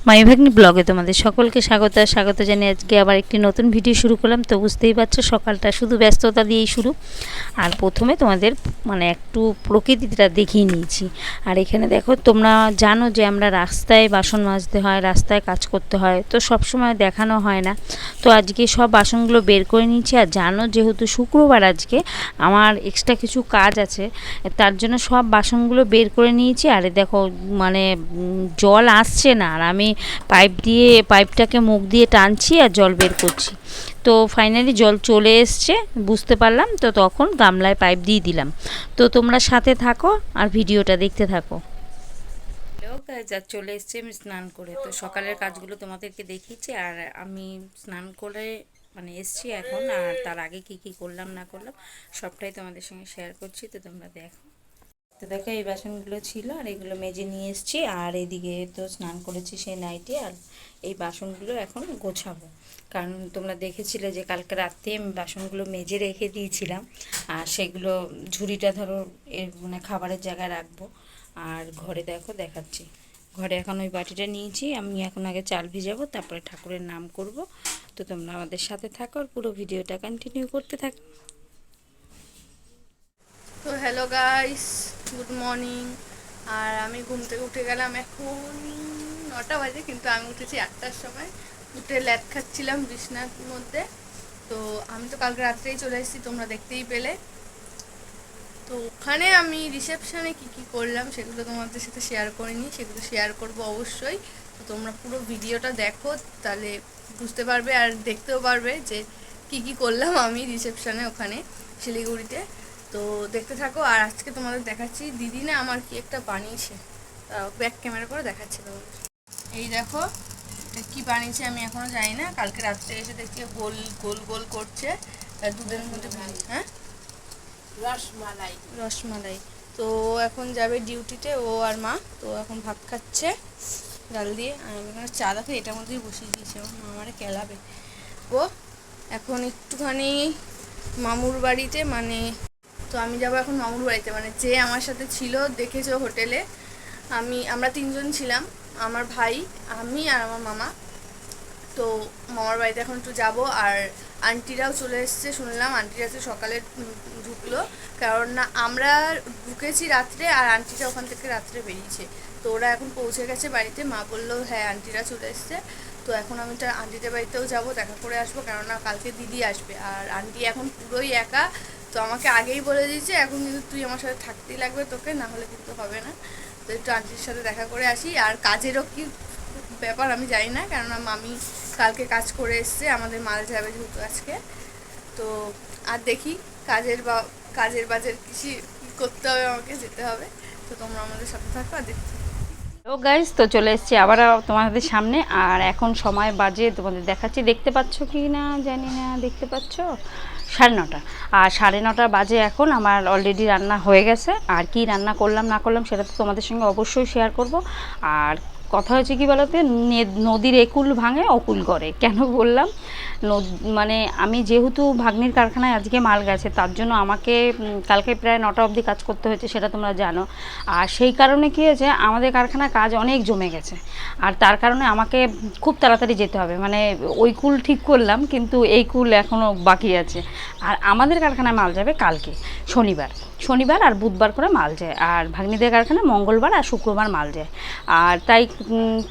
মাইভাগ্নি ব্লগে তোমাদের সকলকে স্বাগত জানিয়ে আজকে আবার একটি নতুন ভিডিও শুরু করলাম। তো বুঝতেই পারছো সকালটা শুধু ব্যস্ততা দিয়েই শুরু। আর প্রথমে তোমাদের একটু প্রকৃতিটা দেখিয়ে নিয়েছি। আর এখানে দেখো, তোমরা জানো যে আমরা রাস্তায় বাসন মাজতে হয়, রাস্তায় কাজ করতে হয়, তো সব সময় দেখানো হয় না। তো আজকে সব বাসনগুলো বের করে নিয়েছি। আর জানো যেহেতু শুক্রবার আজকে আমার এক্সট্রা কিছু কাজ আছে, তার জন্য সব বাসনগুলো বের করে নিয়েছি। আর দেখো জল আসছে না, আর আমি পাইপটাকে মুখ দিয়ে টানছি আর জল বের করছি। তো ফাইনালি জল চলে এসছে, বুঝতে পারলাম। তো তখন গামলায় পাইপ দিয়ে দিলাম। তো তোমরা সাথে থাকো আর ভিডিওটা দেখতে থাকো। যা চলে এসছে আমি স্নান করে, তো সকালের কাজগুলো তোমাদেরকে দেখিয়েছি। আর আমি স্নান করে এসছি এখন। আর তার আগে কি কি করলাম না করলাম সবটাই তোমাদের সঙ্গে শেয়ার করছি, তো তোমরা দেখো। তো দেখো এই বাসনগুলো ছিল আর এগুলো মেজে নিয়ে এসেছি। আর এদিকে তো স্নান করেছি সেই নাইটে। আর এই বাসনগুলো এখন গোছাবো, কারণ তোমরা দেখেছিলে যে কালকে রাতে আমি বাসনগুলো মেজে রেখে দিয়েছিলাম। আর সেগুলো ঝুড়িটা ধরো এর খাবারের জায়গায় রাখবো। আর ঘরে দেখো দেখাচ্ছি, ঘরে এখন ওই বাটিটা নিয়েছি। আমি এখন আগে চাল ভিজাবো, তারপরে ঠাকুরের নাম করব। তো তোমরা আমাদের সাথে থাকো আর পুরো ভিডিওটা কন্টিনিউ করতে থাকো। তো হ্যালো গাইস, গুড মর্নিং। আর আমি ঘুম থেকে উঠে গেলাম এখন 9টা বাজে, কিন্তু আমি উঠেছি 8টার সময়। উঠে ল্যাদ খাচ্ছিলাম বিছনার মধ্যে। তো আমি তো কালকে রাত্রেই চলে এসেছি, তোমরা দেখতেই পেলে। তো ওখানে আমি রিসেপশনে কি করলাম সেগুলো তোমাদের সাথে শেয়ার করিনি, সেগুলো শেয়ার করব অবশ্যই। তো তোমরা পুরো ভিডিওটা দেখো, তাহলে বুঝতে পারবে আর দেখতেও পারবে যে কি করলাম আমি রিসেপশনে ওখানে শিলিগুড়িতে। তো দেখতে থাকো। আর আজকে তোমাদের দেখাচ্ছি দিদি না আমার কি একটা বানিয়েছে, ব্যাক ক্যামেরা করে দেখাচ্ছি তোমাদের। এই দেখো এটা কি বানিয়েছে আমি এখনো জানি না। কালকে রাত্রে এসে দেখছি গোল গোল গোল করছে দুধের মধ্যে। হ্যাঁ, রসমালাই। তো এখন যাবে ডিউটিতে ও আর মা। তো এখন ভাত খাচ্ছে ডাল দিয়ে। আর এখানে চা দেখো এটার মধ্যেই বসিয়ে দিয়েছে, মা আমারে কেলাবে। ও এখন একটুখানি মামুর বাড়িতে তো আমি যাবো এখন মামুর বাড়িতে। যে আমার সাথে ছিল দেখেছো হোটেলে, আমরা 3জন ছিলাম, আমার ভাই, আমি আর আমার মামা। তো মামার বাড়িতে এখন একটু যাবো। আর আন্টিরাও চলে এসছে শুনলাম, আন্টিরা তো সকালে ঢুকলো, কারণ না আমরা ঢুকেছি রাত্রে আর আন্টিরা ওখান থেকে রাত্রে বেরিয়েছে। তো ওরা এখন পৌঁছে গেছে বাড়িতে। মা বললো হ্যাঁ আন্টিরা চলে এসছে। তো এখন আমি আন্টিদের বাড়িতেও যাবো, দেখা করে আসবো, কেননা কালকে দিদি আসবে। আর আন্টি এখন পুরোই একা। তো আমাকে আগেই বলে দিয়েছে এখন কিন্তু তুই আমার সাথে থাকতেই লাগবে, তোকে না হলে কিন্তু হবে না। তো একটু আন্টির সাথে দেখা করে আসি। আর কাজেরও কি ব্যাপার আমি জানি না, কেননা মামি কালকে কাজ করে এসছে, আমাদের মাল যাবে যেহেতু আজকে। তো আর দেখি কাজের বাজের কিছু করতে হবে, আমাকে যেতে হবে। তো তোমরা আমাদের সাথে থাকো আর দেখতে। ও গাইস, তো চলে এসেছি আবার তোমাদের সামনে। আর এখন সময় বাজে তোমাদের দেখাচ্ছি, দেখতে পাচ্ছ কি না জানি না, দেখতে পাচ্ছ 9:30। আর 9:30 বাজে এখন। আমার অলরেডি রান্না হয়ে গেছে। আর কি রান্না করলাম না করলাম সেটা তো তোমাদের সঙ্গে অবশ্যই শেয়ার করব। আর কথা হচ্ছে কি বলতে, নদীর একুল ভাঙে অকুল করে কেন বললাম, আমি যেহেতু ভাগ্নির কারখানায় আজকে মাল গেছে, তার জন্য আমাকে কালকে প্রায় 9টা অবধি কাজ করতে হয়েছে, সেটা তোমরা জানো। আর সেই কারণে কী হয়েছে, আমাদের কারখানায় কাজ অনেক জমে গেছে। আর তার কারণে আমাকে খুব তাড়াতাড়ি যেতে হবে। ওই কুল ঠিক করলাম, কিন্তু এই কুল এখনও বাকি আছে। আর আমাদের কারখানায় মাল যাবে কালকে শনিবার আর বুধবার করে মাল যায়। আর ভাগ্নিদের কারখানায় মঙ্গলবার আর শুক্রবার মাল যায়। আর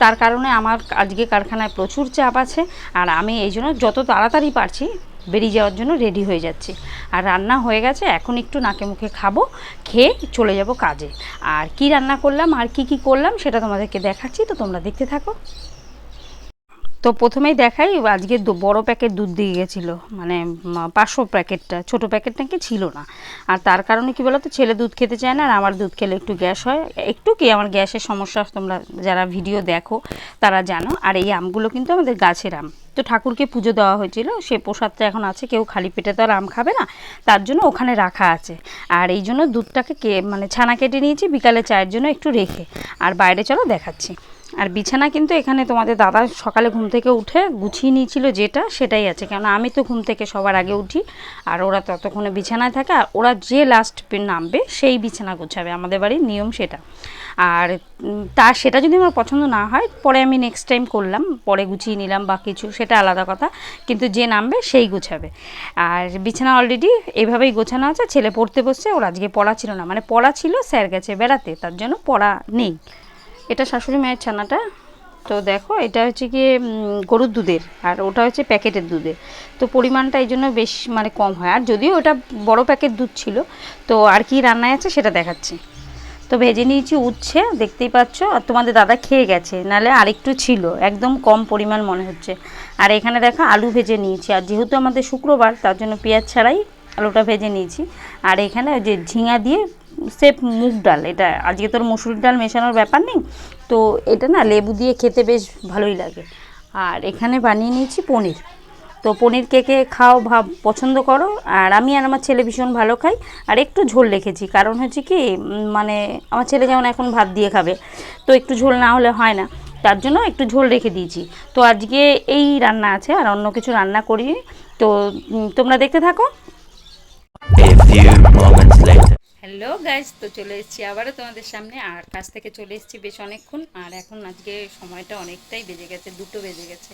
তার কারণে আমার আজকে কারখানায় প্রচুর চাপ আছে। আর আমি এই জন্য যত তাড়াতাড়ি পারছি বেরিয়ে যাওয়ার জন্য রেডি হয়ে যাচ্ছি। আর রান্না হয়ে গেছে, এখন একটু নাকে মুখে খাবো, খেয়ে চলে যাব কাজে। আর কি রান্না করলাম আর কি করলাম সেটা তোমাদেরকে দেখাচ্ছি, তো তোমরা দেখতে থাকো। তো প্রথমেই দেখাই, আজকে বড় প্যাকেট দুধ দিয়ে গেছিলো, 500 প্যাকেটটা, ছোটো প্যাকেট নাকি ছিল না। আর তার কারণে কি বলো তো, ছেলে দুধ খেতে চায় না। আর আমার দুধ খেলে একটু গ্যাস হয়, আমার গ্যাসের সমস্যা, তোমরা যারা ভিডিও দেখো তারা জানো। আর এই আমগুলো কিন্তু আমাদের গাছের আম। তো ঠাকুরকে পুজো দেওয়া হয়েছিল, সে প্রসাদটা এখন আছে, কেউ খালি পেটে তো আর আম খাবে না, তার জন্য ওখানে রাখা আছে। আর এই জন্য দুধটাকে ছানা কেটে নিয়েছি বিকালে চায়ের জন্য একটু রেখে। আর বাইরে চলো দেখাচ্ছি। আর বিছানা কিন্তু এখানে তোমাদের দাদা সকালে ঘুম থেকে উঠে গুছিয়ে নিয়েছিল, যেটা সেটাই আছে, কেননা আমি তো ঘুম থেকে সবার আগে উঠি আর ওরা ততক্ষণে বিছানায় থাকে, আর ওরা যে লাস্ট নামবে সেই বিছানা গুছাবে, আমাদের বাড়ির নিয়ম সেটা। আর সেটা যদি আমার পছন্দ না হয় পরে আমি নেক্সট টাইম করলাম, পরে গুছিয়ে নিলাম বা কিছু, সেটা আলাদা কথা, কিন্তু যে নামবে সেই গুছাবে। আর বিছানা অলরেডি এভাবেই গোছানো আছে। ছেলে পড়তে বসছে, ওর আজকে পড়া ছিল না, মানে পড়া ছিল, স্যার গেছে বেড়াতে, তার জন্য পড়া নেই। এটা শাশুড়ি মায়ের ছানাটা। তো দেখো এটা হচ্ছে গিয়ে গরুর দুধের, আর ওটা হচ্ছে প্যাকেটের দুধের, তো পরিমাণটা এই জন্য বেশ মানে কম হয়। আর যদিও ওটা বড় প্যাকেট দুধ ছিল, তো আর কি রান্নায় আছে সেটা দেখাচ্ছি। তো ভেজে নিয়েছি উচ্ছে, দেখতেই পাচ্ছ, আর তোমাদের দাদা খেয়ে গেছে, নাহলে আরেকটু ছিল, একদম কম পরিমাণ মনে হচ্ছে। আর এখানে দেখো আলু ভেজে নিয়েছি, আর যেহেতু আমাদের শুক্রবার তার জন্য পেঁয়াজ ছাড়াই আলুটা ভেজে নিয়েছি। আর এখানে ওই যে ঝিঙা দিয়ে সেফ মুগ ডাল, এটা আজকে তোর মসুর ডাল মেশানোর ব্যাপার নেই, তো এটা না লেবু দিয়ে খেতে বেশ ভালোই লাগে। আর এখানে বানিয়ে নিয়েছি পনির। তো পনির কে কে খাও পছন্দ করো, আর আমি আর আমার ছেলে ভীষণ ভালো খাই। আর একটু ঝোল রেখেছি, কারণ হচ্ছে কি মানে আমার ছেলে যেমন এখন ভাত দিয়ে খাবে, তো একটু ঝোল না হলে হয় না, তার জন্য একটু ঝোল রেখে দিয়েছি। তো আজকে এই রান্না আছে, আর অন্য কিছু রান্না করি। তো তোমরা দেখতে থাকো। হ্যালো গাইস, তো চলে এসেছি আবারও তোমাদের সামনে, আর কাছ থেকে চলে এসেছি বেশ অনেকক্ষণ, আর এখন আজকে সময়টা অনেকটাই বেজে গেছে, 2টো বেজে গেছে,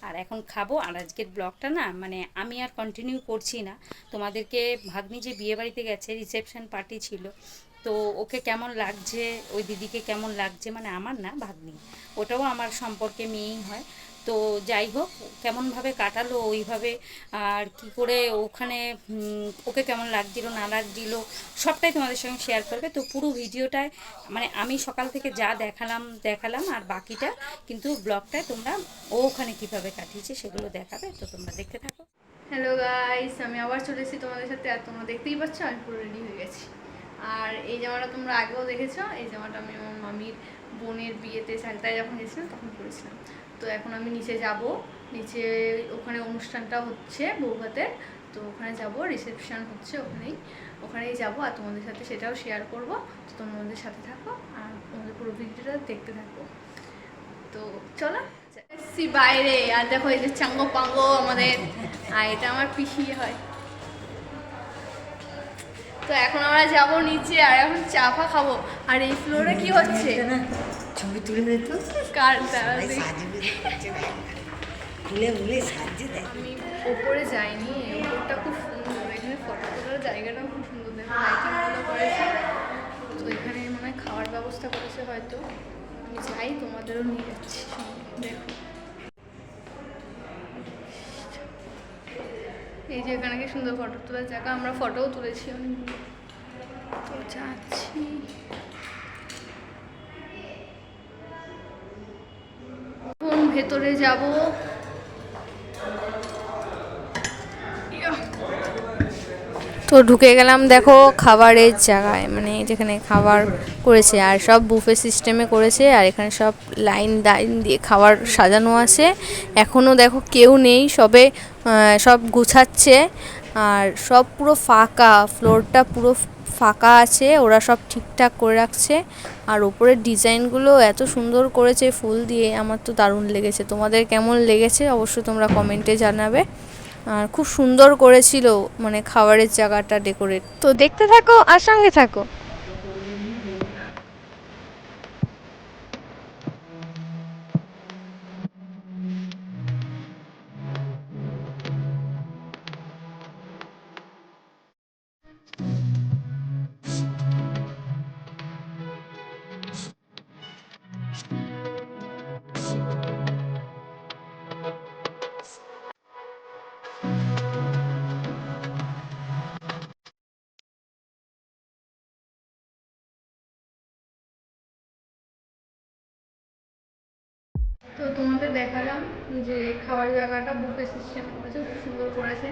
আর এখন খাবো। আর আজকের ব্লগটা না মানে আমি আর কন্টিনিউ করছি না, তোমাদেরকে ভাগ্নি যে বিয়ে বাড়িতে গেছে, রিসেপশন পার্টি ছিল, তো ওকে কেমন লাগছে, ওই দিদিকে কেমন লাগছে, মানে আমার না ভাগ্নি, ওটাও আমার সম্পর্কে মেয়েই হয়, তো যাই হোক কেমনভাবে কাটালো ওইভাবে, আর কি করে ওখানে ওকে কেমন লাগছিল না লাগছিল সবটাই তোমাদের সঙ্গে শেয়ার করবে। তো পুরো ভিডিওটায় মানে আমি সকাল থেকে যা দেখালাম, আর বাকিটা কিন্তু ব্লগটায় তোমরা ও ওখানে কীভাবে কাটিয়েছে সেগুলো দেখাবে, তো তোমরা দেখতে থাকো। হ্যালো গাইস, আমি আবার চলে এসেছি তোমাদের সাথে, আর তোমরা দেখতেই পাচ্ছ আমি পুরো রেডি হয়ে গেছি। আর এই জামাটা তোমরা আগেও দেখেছো, এই জামাটা আমি আমার মামির বোনের বিয়েতে সালতায় যখন গেছিলাম তখন পরেছিলাম। তো এখন আমি নিচে যাব, নিচে ওখানে অনুষ্ঠানটা হচ্ছে বৌভাতের, তো ওখানে যাব, রিসেপশন হচ্ছে ওখানেই যাব, আর তোমাদের সাথে সেটাও শেয়ার করব। তো তোমাদের সাথে থাকো আর তোমাদের পুরো ভিডিওটা দেখতে থাকো। তো চলো এসছি বাইরে, আর দেখো এই যে চাঙ্গো পাঙ্গো আমাদের, আর এটা আমার পিসি হয়। তো এখন আমরা যাব নিচে, আর এখন চা ফা খাবো। আর এই ফ্লোরে কি হচ্ছে ছবি তুলে দিত কার আমি ওপরে যাইনি, ওপরটা খুব সুন্দর, এখানে ফটো তোলার জায়গাটাও খুব সুন্দর, দেখো লাইটিংগুলো করেছে, তো এখানে মনে হয় খাওয়ার ব্যবস্থা করেছে হয়তো, আমি যাই তোমাদেরও নিয়ে যাচ্ছি দেখো। এই যে এখানে কি সুন্দর ফটো তোলার জায়গা, আমরা ফটোও তুলেছি অনেকগুলো। তো যাচ্ছি, এখন ভেতরে যাব। তো ঢুকে গেলাম দেখো খাবারের জায়গায়, মানে যেখানে খাবার করেছে, আর সব বুফে সিস্টেমে করেছে, আর এখানে সব লাইন দিয়ে খাবার সাজানো আছে। এখনও দেখো কেউ নেই, সব গুছাচ্ছে, আর সব পুরো ফাঁকা, ফ্লোরটা পুরো ফাঁকা আছে, ওরা সব ঠিকঠাক করে রাখছে। আর ওপরের ডিজাইনগুলো এত সুন্দর করেছে ফুল দিয়ে, আমার তো দারুণ লেগেছে। তোমাদের কেমন লেগেছে অবশ্যই তোমরা কমেন্টে জানাবে। আর খুব সুন্দর করেছিল মানে খাবারের জায়গাটা ডেকোরেট। তো দেখতে থাকো আর সঙ্গে থাকো। তো তোমাদের দেখালাম যে খাবার জায়গাটা বুফে সিস্টেম করেছে, খুব সুন্দর করেছে।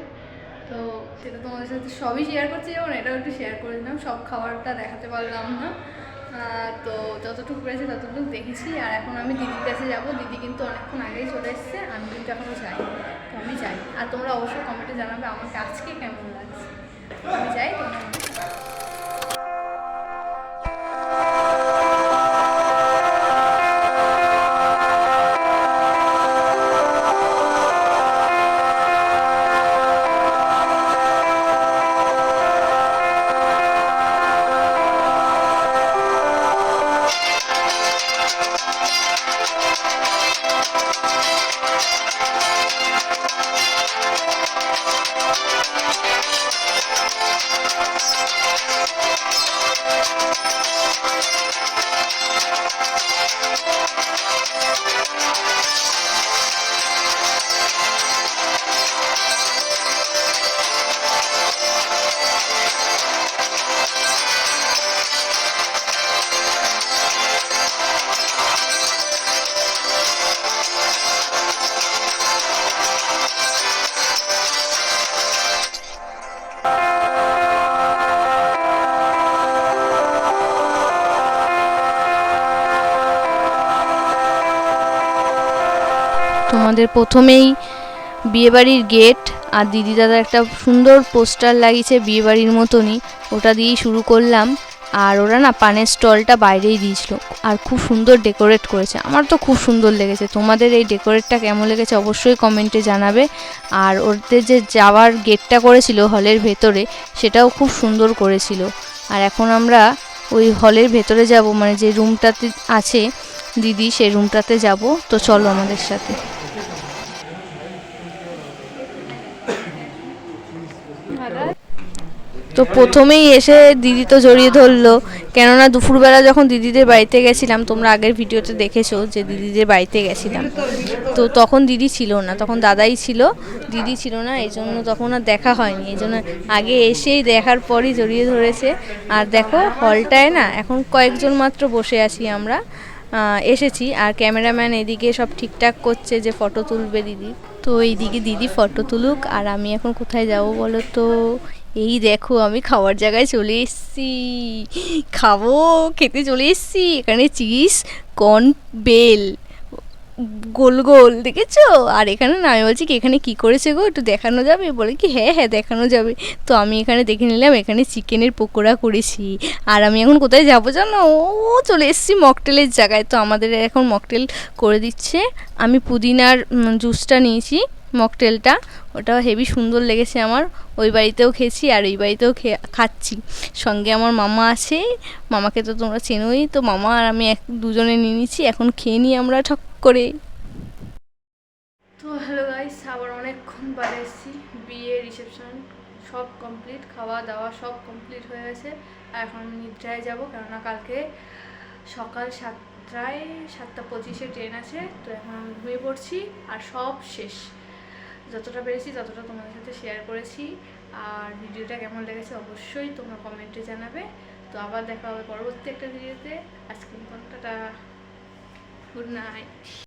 তো সেটা তোমাদের সাথে সবই শেয়ার করছি, যেমন এটাও একটু শেয়ার করে দিলাম, সব খাবারটা দেখাতে পারলাম না। তো যতটুকু পেরেছে ততটুকু দেখেছি। আর এখন আমি দিদির কাছে যাব, দিদি কিন্তু অনেকক্ষণ আগেই চলে এসছে, আমি কিন্তু এখনও যাই, তো আমি যাই। আর তোমরা অবশ্যই কমেন্টে জানাবে আমাকে আজকে কেমন লাগছে। আমি যাই, তোমরা তোমাদের প্রথমেই বিয়েবাড়ির গেট আর দিদি দাদা একটা সুন্দর পোস্টার লাগিয়েছে বিয়েবাড়ির মতনই, ওটা দিয়েই শুরু করলাম। আর ওরা না পানের স্টলটা বাইরেই দিয়েছিল আর খুব সুন্দর ডেকোরেট করেছে, আমার তো খুব সুন্দর লেগেছে। তোমাদের এই ডেকোরেটটা কেমন লেগেছে অবশ্যই কমেন্টে জানাবে। আর ওদের যে যাওয়ার গেটটা করেছিল হলের ভেতরে, সেটাও খুব সুন্দর করেছিল। আর এখন আমরা ওই হলের ভেতরে যাব, মানে যে রুমটাতে আছে দিদি সেই রুমটাতে যাব। তো চলো আমাদের সাথে। তো প্রথমেই এসে দিদি তো জড়িয়ে ধরলো, কেননা দুপুরবেলা যখন দিদিদের বাড়িতে গেছিলাম, তোমরা আগের ভিডিওতে দেখেছো যে দিদিদের বাড়িতে গেছিলাম, তো তখন দিদি ছিল না, তখন দাদাই ছিল, দিদি ছিল না, এই জন্য তখন আর দেখা হয়নি। এই জন্য আগে এসেই দেখার পরই জড়িয়ে ধরেছে। আর দেখো হলটায় না এখন কয়েকজন মাত্র বসে আছি আমরা, এসেছি। আর ক্যামেরাম্যান এদিকে সব ঠিকঠাক করছে যে ফটো তুলবে দিদি। তো এইদিকে দিদি ফটো তুলুক, আর আমি এখন কোথায় যাব বলো তো? এই দেখো আমি খাওয়ার জায়গায় চলে এসেছি, খেতে চলে এসেছি। এখানে চিজ কর্ন বেল গোল গোল দেখেছো? আর এখানে না আমি বলছি কি এখানে কী করেছে গো, একটু দেখানো যাবে? বলে কি হ্যাঁ হ্যাঁ দেখানো যাবে। তো আমি এখানে দেখে নিলাম, এখানে চিকেনের পকোড়া করেছি। আর আমি এখন কোথায় যাবো জানো? ও চলে এসেছি মকটেলের জায়গায়। তো আমাদের এখন মকটেল করে দিচ্ছে। আমি পুদিনার জুসটা নিয়েছি, মকটেলটা, ওটাও হেভি সুন্দর লেগেছে আমার। ওই বাড়িতেও খেয়েছি আর এই বাড়িতেও খাচ্ছি। সঙ্গে আমার মামা আছে, মামাকে তো তোমরা চেনোই। তো মামা আর আমি দুজনে নিয়ে নিচ্ছি, এখন খেয়ে নিই আমরা ঠক করে। তো হ্যালো গাইস, আবার অনেকক্ষণ বাদে এসেছি। বিয়ে রিসেপশন সব কমপ্লিট, খাওয়া দাওয়া সব কমপ্লিট হয়ে গেছে। আর এখন আমি নিদ্রায় যাবো, কেননা কালকে সকাল 7:25 ট্রেন আছে। তো এখন আমি ঘুমিয়ে পড়ছি। আর সব শেষ, যতটা পেরেছি ততটা তোমাদের সাথে শেয়ার করেছি। আর ভিডিওটা কেমন লেগেছে অবশ্যই তোমরা কমেন্টে জানাবে। তো আবার দেখা হবে পরবর্তী একটা ভিডিওতে। আজকে টাটা, গুড নাইট।